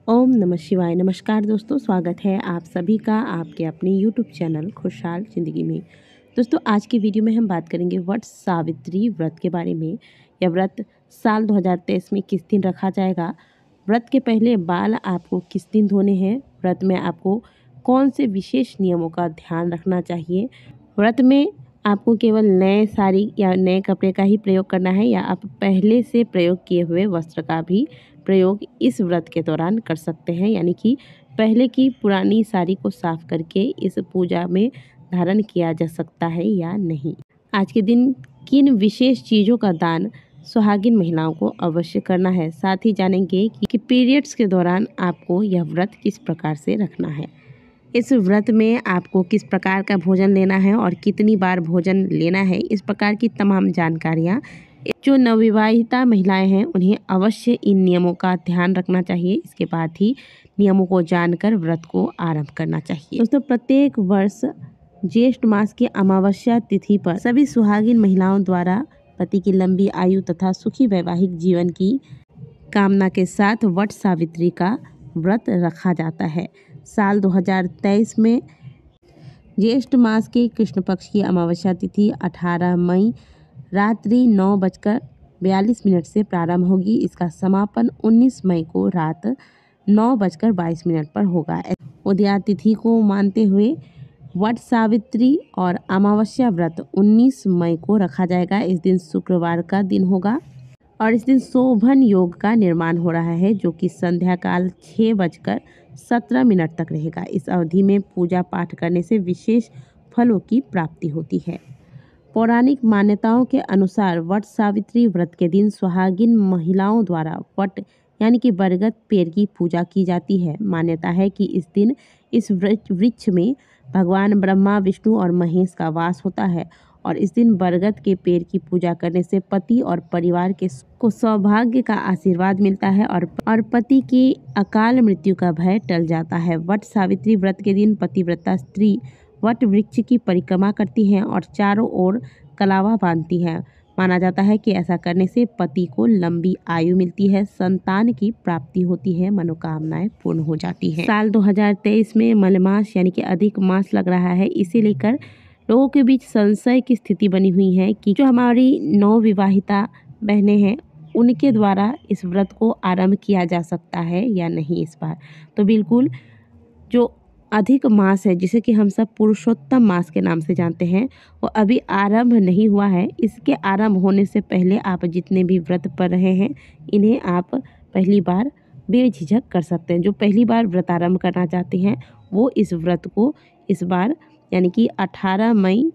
ओम नमः शिवाय। नमस्कार दोस्तों, स्वागत है आप सभी का आपके अपने यूट्यूब चैनल खुशहाल ज़िंदगी में। दोस्तों, आज की वीडियो में हम बात करेंगे वट सावित्री व्रत के बारे में। यह व्रत साल 2023 में किस दिन रखा जाएगा, व्रत के पहले बाल आपको किस दिन धोने हैं, व्रत में आपको कौन से विशेष नियमों का ध्यान रखना चाहिए, व्रत में आपको केवल नए साड़ी या नए कपड़े का ही प्रयोग करना है या आप पहले से प्रयोग किए हुए वस्त्र का भी प्रयोग इस व्रत के दौरान कर सकते हैं। यानी कि पहले की पुरानी साड़ी को साफ करके इस पूजा में धारण किया जा सकता है या नहीं। आज के दिन किन विशेष चीज़ों का दान सुहागिन महिलाओं को अवश्य करना है, साथ ही जानेंगे कि पीरियड्स के दौरान आपको यह व्रत किस प्रकार से रखना है। इस व्रत में आपको किस प्रकार का भोजन लेना है और कितनी बार भोजन लेना है, इस प्रकार की तमाम जानकारियाँ जो नवविवाहिता महिलाएं हैं उन्हें अवश्य इन नियमों का ध्यान रखना चाहिए। इसके बाद ही नियमों को जानकर व्रत को आरंभ करना चाहिए। दोस्तों, प्रत्येक वर्ष ज्येष्ठ मास की अमावस्या तिथि पर सभी सुहागिन महिलाओं द्वारा पति की लंबी आयु तथा सुखी वैवाहिक जीवन की कामना के साथ वट सावित्री का व्रत रखा जाता है। साल 2023 में ज्येष्ठ मास के कृष्ण पक्ष की अमावस्या तिथि 18 मई रात्रि 9:42 से प्रारंभ होगी। इसका समापन 19 मई को रात 9:22 पर होगा। उदया तिथि को मानते हुए वट सावित्री और अमावस्या व्रत 19 मई को रखा जाएगा। इस दिन शुक्रवार का दिन होगा और इस दिन शोभन योग का निर्माण हो रहा है, जो कि संध्या काल 6:17 तक रहेगा। इस अवधि में पूजा पाठ करने से विशेष फलों की प्राप्ति होती है। पौराणिक मान्यताओं के अनुसार वट सावित्री व्रत के दिन सुहागिन महिलाओं द्वारा वट यानी कि बरगद पेड़ की पूजा की जाती है। मान्यता है कि इस दिन इस वृक्ष में भगवान ब्रह्मा, विष्णु और महेश का वास होता है और इस दिन बरगद के पेड़ की पूजा करने से पति और परिवार को सौभाग्य का आशीर्वाद मिलता है और पति की अकाल मृत्यु का भय टल जाता है। वट सावित्री व्रत के दिन पतिव्रता स्त्री वट वृक्ष की परिक्रमा करती हैं और चारों ओर कलावा बांधती हैं। माना जाता है कि ऐसा करने से पति को लंबी आयु मिलती है, संतान की प्राप्ति होती है, मनोकामनाएं पूर्ण हो जाती हैं। साल 2023 में मलमास यानी कि अधिक मास लग रहा है। इसे लेकर लोगों के बीच संशय की स्थिति बनी हुई है कि जो हमारी नवविवाहिता बहनें हैं उनके द्वारा इस व्रत को आरंभ किया जा सकता है या नहीं। इस बार तो बिल्कुल जो अधिक मास है, जिसे कि हम सब पुरुषोत्तम मास के नाम से जानते हैं, वो अभी आरंभ नहीं हुआ है। इसके आरंभ होने से पहले आप जितने भी व्रत कर रहे हैं इन्हें आप पहली बार बेझिझक कर सकते हैं। जो पहली बार व्रत आरंभ करना चाहते हैं वो इस व्रत को इस बार यानी कि 18 मई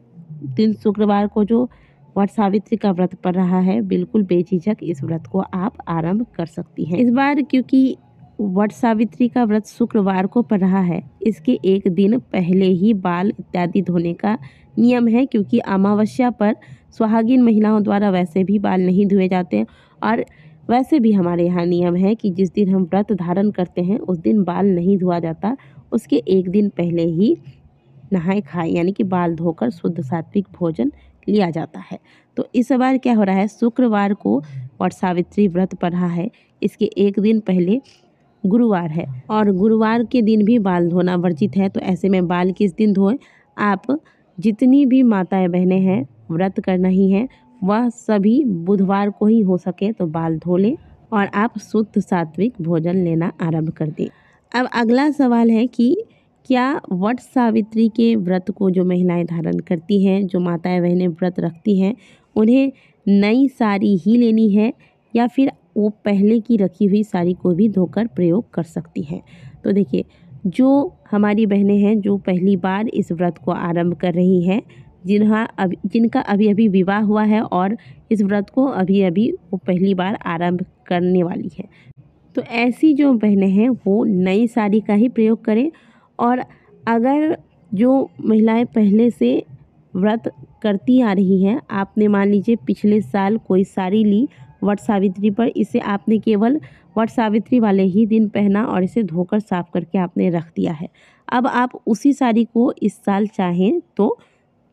दिन शुक्रवार को जो वट सावित्री का व्रत पड़ रहा है, बिल्कुल बेझिझक इस व्रत को आप आरंभ कर सकती हैं। इस बार क्योंकि वट सावित्री का व्रत शुक्रवार को पड़ रहा है, इसके एक दिन पहले ही बाल इत्यादि धोने का नियम है, क्योंकि अमावस्या पर सुहागिन महिलाओं द्वारा वैसे भी बाल नहीं धोए जाते और वैसे भी हमारे यहाँ नियम है कि जिस दिन हम व्रत धारण करते हैं उस दिन बाल नहीं धोआ जाता, उसके एक दिन पहले ही नहाए खाए यानी कि बाल धोकर शुद्ध सात्विक भोजन लिया जाता है। तो इस बार क्या हो रहा है, शुक्रवार को वट सावित्री व्रत पड़ रहा है, इसके एक दिन पहले गुरुवार है और गुरुवार के दिन भी बाल धोना वर्जित है। तो ऐसे में बाल किस दिन धोएं? आप जितनी भी माताएं बहनें हैं व्रत करना ही है, वह सभी बुधवार को ही हो सके तो बाल धो लें और आप शुद्ध सात्विक भोजन लेना आरंभ कर दें। अब अगला सवाल है कि क्या वट सावित्री के व्रत को जो महिलाएं धारण करती हैं, जो माताएं बहनें व्रत रखती हैं, उन्हें नई साड़ी ही लेनी है या फिर वो पहले की रखी हुई साड़ी को भी धोकर प्रयोग कर सकती हैं? तो देखिए, जो हमारी बहनें हैं जो पहली बार इस व्रत को आरंभ कर रही हैं, जिनका अभी अभी विवाह हुआ है और इस व्रत को अभी अभी वो पहली बार आरंभ करने वाली है, तो ऐसी जो बहनें हैं वो नई साड़ी का ही प्रयोग करें। और अगर जो महिलाएं पहले से व्रत करती आ रही हैं, आपने मान लीजिए पिछले साल कोई साड़ी ली वट सावित्री पर, इसे आपने केवल वट सावित्री वाले ही दिन पहना और इसे धोकर साफ करके आपने रख दिया है। अब आप उसी साड़ी को इस साल चाहें तो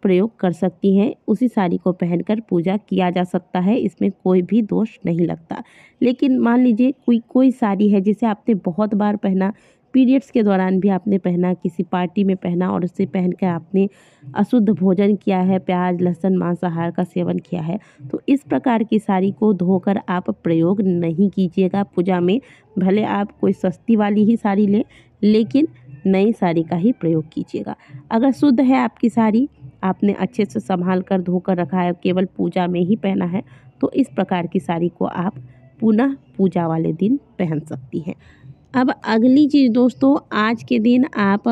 प्रयोग कर सकती हैं। उसी साड़ी को पहनकर पूजा किया जा सकता है, इसमें कोई भी दोष नहीं लगता। लेकिन मान लीजिए कोई साड़ी है जिसे आपने बहुत बार पहना, पीरियड्स के दौरान भी आपने पहना, किसी पार्टी में पहना और उसे पहनकर आपने अशुद्ध भोजन किया है, प्याज लहसुन मांसाहार का सेवन किया है, तो इस प्रकार की साड़ी को धोकर आप प्रयोग नहीं कीजिएगा पूजा में। भले आप कोई सस्ती वाली ही साड़ी लें, लेकिन नई साड़ी का ही प्रयोग कीजिएगा। अगर शुद्ध है आपकी साड़ी, आपने अच्छे से संभाल कर धोकर रखा है, केवल पूजा में ही पहना है, तो इस प्रकार की साड़ी को आप पुनः पूजा वाले दिन पहन सकती हैं। अब अगली चीज़ दोस्तों, आज के दिन आप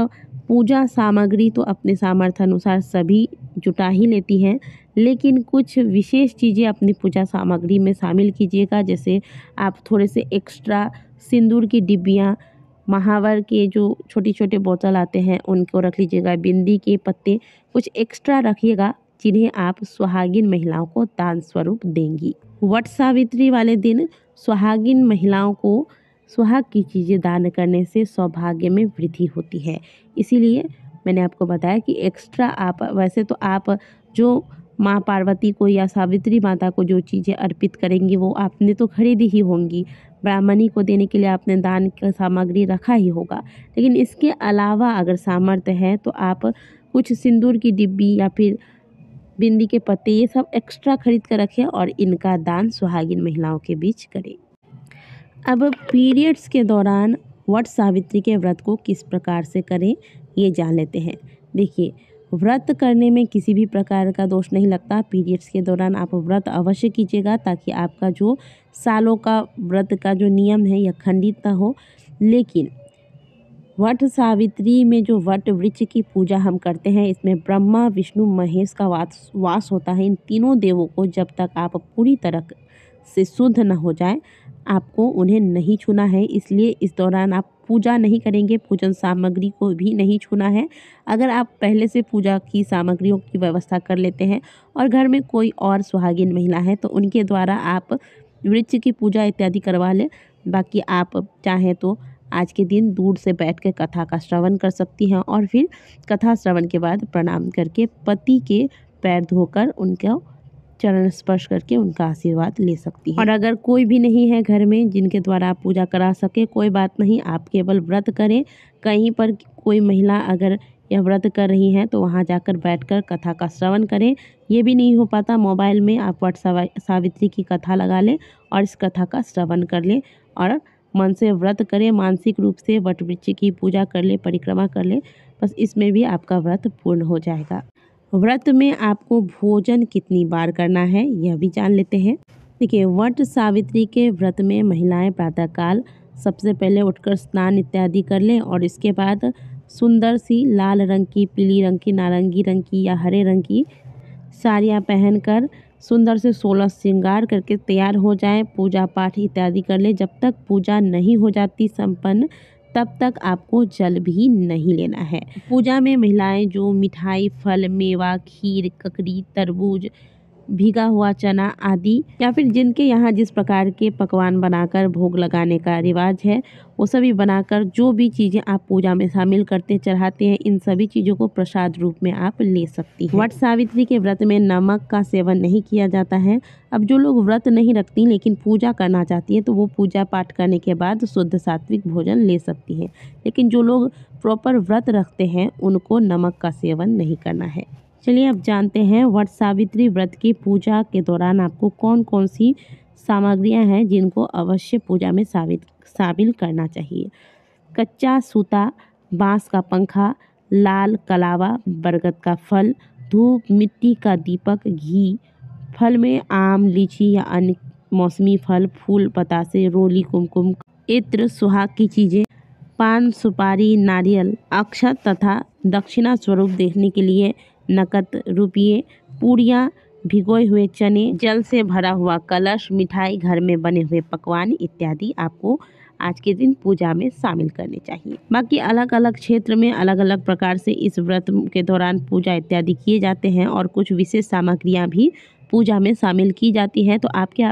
पूजा सामग्री तो अपने सामर्थ्य अनुसार सभी जुटा ही लेती हैं, लेकिन कुछ विशेष चीज़ें अपनी पूजा सामग्री में शामिल कीजिएगा। जैसे आप थोड़े से एक्स्ट्रा सिंदूर की डिब्बियाँ, महावर के जो छोटे छोटे बोतल आते हैं उनको रख लीजिएगा, बिंदी के पत्ते कुछ एक्स्ट्रा रखिएगा, जिन्हें आप सुहागिन महिलाओं को दान स्वरूप देंगी। वट सावित्री वाले दिन सुहागिन महिलाओं को सुहाग की चीज़ें दान करने से सौभाग्य में वृद्धि होती है। इसीलिए मैंने आपको बताया कि एक्स्ट्रा आप, वैसे तो आप जो माँ पार्वती को या सावित्री माता को जो चीज़ें अर्पित करेंगी वो आपने तो खरीदी ही होंगी, ब्राह्मणी को देने के लिए आपने दान का सामग्री रखा ही होगा। लेकिन इसके अलावा अगर सामर्थ्य है तो आप कुछ सिंदूर की डिब्बी या फिर बिंदी के पत्ते, ये सब एक्स्ट्रा खरीद कर रखें और इनका दान सुहागिन महिलाओं के बीच करें। अब पीरियड्स के दौरान वट सावित्री के व्रत को किस प्रकार से करें, ये जान लेते हैं। देखिए, व्रत करने में किसी भी प्रकार का दोष नहीं लगता। पीरियड्स के दौरान आप व्रत अवश्य कीजिएगा, ताकि आपका जो सालों का व्रत का जो नियम है यह खंडित न हो। लेकिन वट सावित्री में जो वट वृक्ष की पूजा हम करते हैं, इसमें ब्रह्मा विष्णु महेश का वास होता है। इन तीनों देवों को जब तक आप पूरी तरह से शुद्ध न हो जाए, आपको उन्हें नहीं छूना है। इसलिए इस दौरान आप पूजा नहीं करेंगे, पूजन सामग्री को भी नहीं छूना है। अगर आप पहले से पूजा की सामग्रियों की व्यवस्था कर लेते हैं और घर में कोई और सुहागिन महिला है तो उनके द्वारा आप वृक्ष की पूजा इत्यादि करवा लें। बाकी आप चाहें तो आज के दिन दूर से बैठ कर कथा का श्रवण कर सकती हैं और फिर कथा श्रवण के बाद प्रणाम करके पति के पैर धोकर उनका चरण स्पर्श करके उनका आशीर्वाद ले सकती हैं। और अगर कोई भी नहीं है घर में जिनके द्वारा आप पूजा करा सके, कोई बात नहीं, आप केवल व्रत करें। कहीं पर कोई महिला अगर यह व्रत कर रही हैं तो वहां जाकर बैठकर कथा का श्रवण करें। ये भी नहीं हो पाता, मोबाइल में आप वट सावित्री की कथा लगा लें और इस कथा का श्रवण कर लें और मन से व्रत करें, मानसिक रूप से वट वृक्ष की पूजा कर ले, परिक्रमा कर ले, बस इसमें भी आपका व्रत पूर्ण हो जाएगा। व्रत में आपको भोजन कितनी बार करना है यह भी जान लेते हैं। देखिए, वट सावित्री के व्रत में महिलाएं प्रातःकाल सबसे पहले उठकर स्नान इत्यादि कर लें और इसके बाद सुंदर सी लाल रंग की, पीली रंग की, नारंगी रंग की या हरे रंग की साड़ियाँ पहनकर सुंदर से 16 श्रृंगार करके तैयार हो जाएं, पूजा पाठ इत्यादि कर ले। जब तक पूजा नहीं हो जाती संपन्न, तब तक आपको जल भी नहीं लेना है। पूजा में महिलाएं जो मिठाई, फल, मेवा, खीर, ककड़ी, तरबूज, भीगा हुआ चना आदि या फिर जिनके यहाँ जिस प्रकार के पकवान बनाकर भोग लगाने का रिवाज है, वो सभी बनाकर जो भी चीज़ें आप पूजा में शामिल करते चढ़ाते हैं, इन सभी चीज़ों को प्रसाद रूप में आप ले सकती हैं। वट सावित्री के व्रत में नमक का सेवन नहीं किया जाता है। अब जो लोग व्रत नहीं रखती लेकिन पूजा करना चाहती हैं तो वो पूजा पाठ करने के बाद शुद्ध सात्विक भोजन ले सकती हैं। लेकिन जो लोग प्रॉपर व्रत रखते हैं उनको नमक का सेवन नहीं करना है। चलिए अब जानते हैं वट सावित्री व्रत की पूजा के दौरान आपको कौन कौन सी सामग्रियां हैं जिनको अवश्य पूजा में शामिल करना चाहिए। कच्चा सूता, बांस का पंखा, लाल कलावा, बरगद का फल, धूप, मिट्टी का दीपक, घी, फल में आम, लीची या अन्य मौसमी फल, फूल, बतासे, रोली, कुमकुम, इत्र, सुहाग की चीज़ें, पान, सुपारी, नारियल, अक्षत तथा दक्षिणा स्वरूप देखने के लिए नकद रुपये, पूड़ियाँ, भिगोए हुए चने, जल से भरा हुआ कलश, मिठाई, घर में बने हुए पकवान इत्यादि आपको आज के दिन पूजा में शामिल करने चाहिए। बाकी अलग अलग क्षेत्र में अलग अलग प्रकार से इस व्रत के दौरान पूजा इत्यादि किए जाते हैं और कुछ विशेष सामग्रियां भी पूजा में शामिल की जाती हैं। तो आपके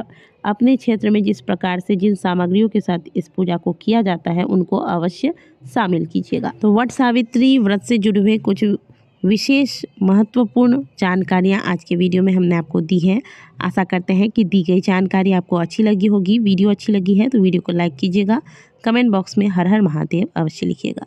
अपने क्षेत्र में जिस प्रकार से जिन सामग्रियों के साथ इस पूजा को किया जाता है उनको अवश्य शामिल कीजिएगा। तो वट सावित्री व्रत से जुड़े हुए कुछ विशेष महत्वपूर्ण जानकारियाँ आज के वीडियो में हमने आपको दी हैं। आशा करते हैं कि दी गई जानकारी आपको अच्छी लगी होगी। वीडियो अच्छी लगी है तो वीडियो को लाइक कीजिएगा। कमेंट बॉक्स में हर हर महादेव अवश्य लिखिएगा।